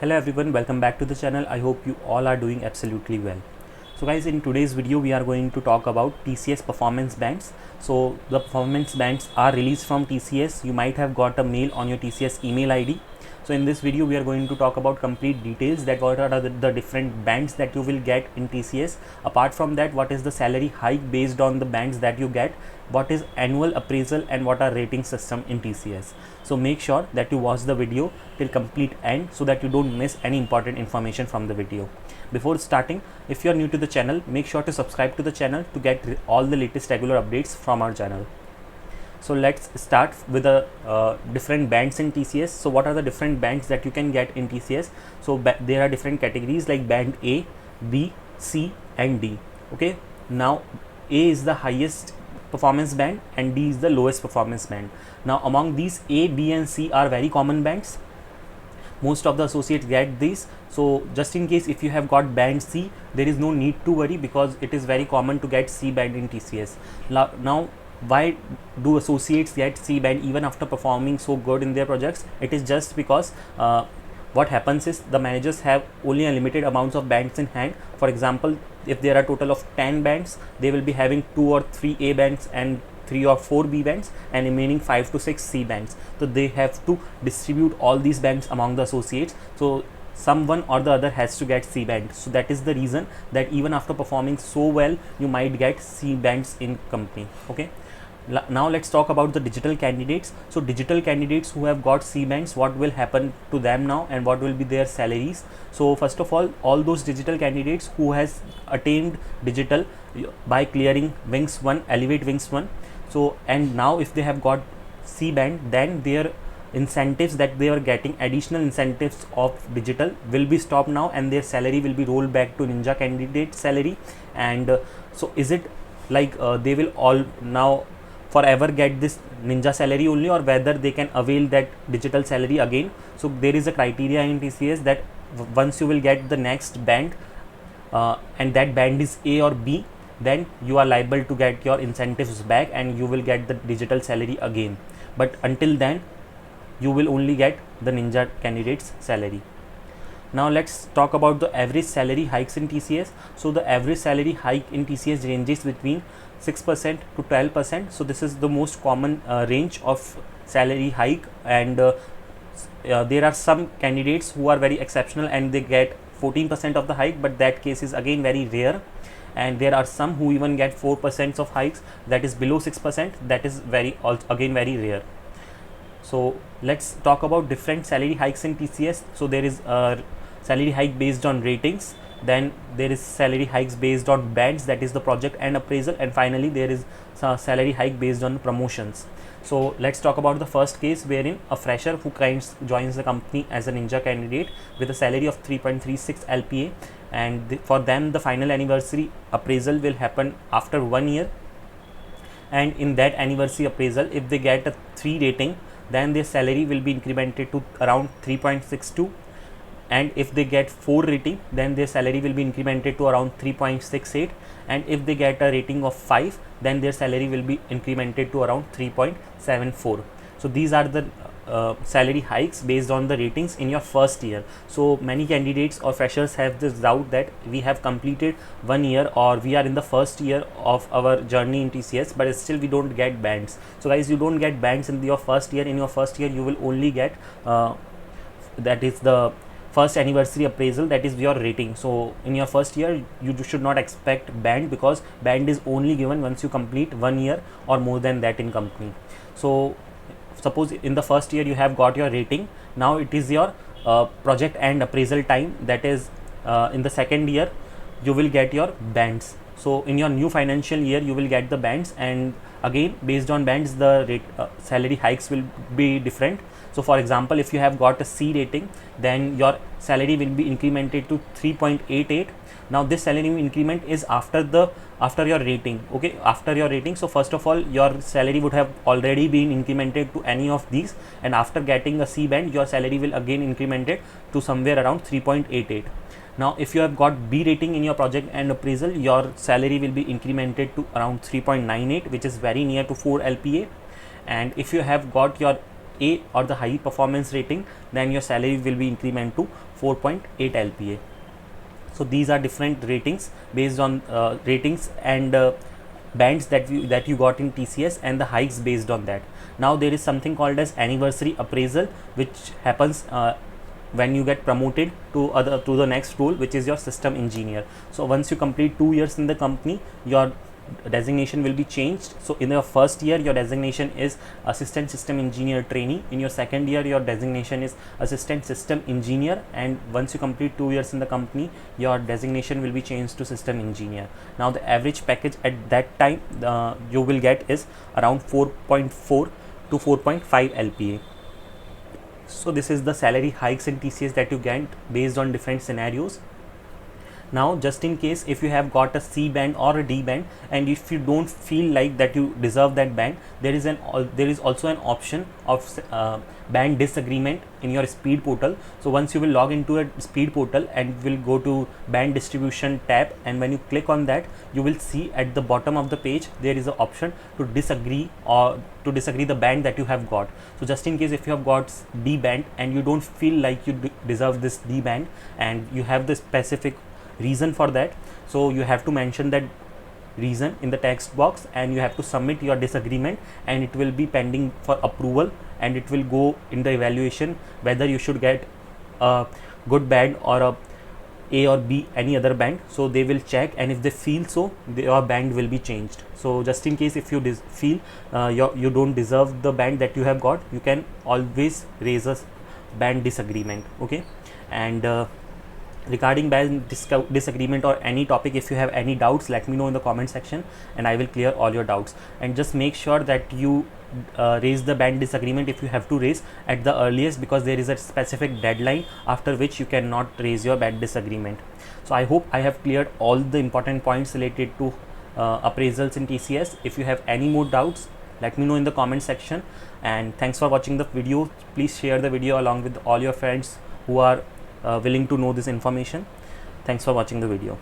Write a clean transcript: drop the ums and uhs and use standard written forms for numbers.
Hello everyone, welcome back to the channel. I hope you all are doing absolutely well. So guys, in today's video we are going to talk about TCS performance bands. So the performance bands are released from TCS. You might have got a mail on your TCS email ID. So in this video we are going to talk about complete details, that what are the different bands that you will get in TCS. Apart from that, what is the salary hike based on the bands that you get, what is annual appraisal, and what are rating system in TCS. So make sure that you watch the video till complete end so that you don't miss any important information from the video. Before starting, if you are new to the channel, make sure to subscribe to the channel to get all the latest regular updates from our channel. So let's start with the different bands in TCS. So what are the different bands that you can get in TCS? So there are different categories like band A, B, C and D. Okay, now A is the highest performance band and D is the lowest performance band. Now among these, A, B and C are very common bands. Most of the associates get these. So just in case if you have got band C, there is no need to worry because it is very common to get C band in TCS. Now why do associates get C band even after performing so good in their projects? It is just because what happens is the managers have only a limited amounts of bands in hand. For example, if there are total of 10 bands, they will be having 2 or 3 A bands and 3 or 4 B bands and remaining 5 to 6 C bands. So they have to distribute all these bands among the associates. So someone or the other has to get C band. So that is the reason that even after performing so well, you might get C bands in company. Okay. Now let's talk about the digital candidates. So digital candidates who have got C bands, what will happen to them now and what will be their salaries? So first of all those digital candidates who has attained digital by clearing Wings 1, Elevate Wings 1. So and now if they have got C band, then their incentives that they are getting, additional incentives of digital, will be stopped now and their salary will be rolled back to Ninja candidate salary. And so is it like they will all now forever get this Ninja salary only, or whether they can avail that digital salary again? So there is a criteria in TCS that once you will get the next band and that band is A or B, then you are liable to get your incentives back and you will get the digital salary again. But until then, you will only get the Ninja candidates salary. Now let's talk about the average salary hikes in TCS. So the average salary hike in TCS ranges between 6% to 12%. So this is the most common range of salary hike, and there are some candidates who are very exceptional and they get 14% of the hike, but that case is again very rare. And there are some who even get 4% of hikes, that is below 6%, that is again very rare. So let's talk about different salary hikes in TCS. So there is a salary hike based on ratings, then there is salary hikes based on bands, that is the project and appraisal, and finally there is a salary hike based on promotions. So let's talk about the first case, wherein a fresher who joins the company as a Ninja candidate with a salary of 3.36 LPA, and for them the final anniversary appraisal will happen after 1 year. And in that anniversary appraisal, if they get a 3 rating, then their salary will be incremented to around 3.62, and if they get 4 rating, then their salary will be incremented to around 3.68, and if they get a rating of 5, then their salary will be incremented to around 3.74. So these are the salary hikes based on the ratings in your first year. So many candidates or freshers have this doubt that we have completed 1 year or we are in the first year of our journey in TCS, but still we don't get bands. So guys, you don't get bands in your first year. In your first year you will only get that is the first anniversary appraisal, that is your rating. So in your first year you should not expect band, because band is only given once you complete 1 year or more than that in company. So suppose in the first year you have got your rating, now it is your project and appraisal time, that is in the second year you will get your bands. So in your new financial year you will get the bands, and again based on bands the salary hikes will be different. So for example, if you have got a C rating, then your salary will be incremented to 3.88. Now this salary increment is after your rating. Okay, after your rating. So first of all, your salary would have already been incremented to any of these, and after getting a C band, your salary will again incremented to somewhere around 3.88. Now if you have got B rating in your project and appraisal, your salary will be incremented to around 3.98, which is very near to 4 LPA. And if you have got your A or the high performance rating, then your salary will be increment to 4.8 LPA. So these are different ratings based on ratings and bands that you got in TCS, and the hikes based on that. Now there is something called as anniversary appraisal, which happens when you get promoted to the next role, which is your system engineer. So once you complete 2 years in the company, your designation will be changed. So in your first year, your designation is assistant system engineer trainee. In your second year, your designation is assistant system engineer, and once you complete 2 years in the company, your designation will be changed to system engineer. Now the average package at that time you will get is around 4.4 to 4.5 LPA. So this is the salary hikes in TCS that you get based on different scenarios. Now just in case if you have got a C band or a D band, and if you don't feel like that you deserve that band, there is also an option of band disagreement in your speed portal. So once you will log into a speed portal and will go to band distribution tab, and when you click on that, you will see at the bottom of the page there is an option to disagree the band that you have got. So just in case if you have got D band and you don't feel like you deserve this D band, and you have the specific reason for that, so you have to mention that reason in the text box, and you have to submit your disagreement, and it will be pending for approval, and it will go in the evaluation whether you should get a good band or a or B, any other band. So they will check, and if they feel so, your band will be changed. So just in case if you feel you don't deserve the band that you have got, you can always raise a band disagreement. Okay, and regarding band disagreement or any topic, if you have any doubts, let me know in the comment section, and I will clear all your doubts. And just make sure that you raise the band disagreement if you have to raise at the earliest, because there is a specific deadline after which you cannot raise your band disagreement. So I hope I have cleared all the important points related to appraisals in TCS. If you have any more doubts, let me know in the comment section. And thanks for watching the video. Please share the video along with all your friends who are willing to know this information. Thanks for watching the video.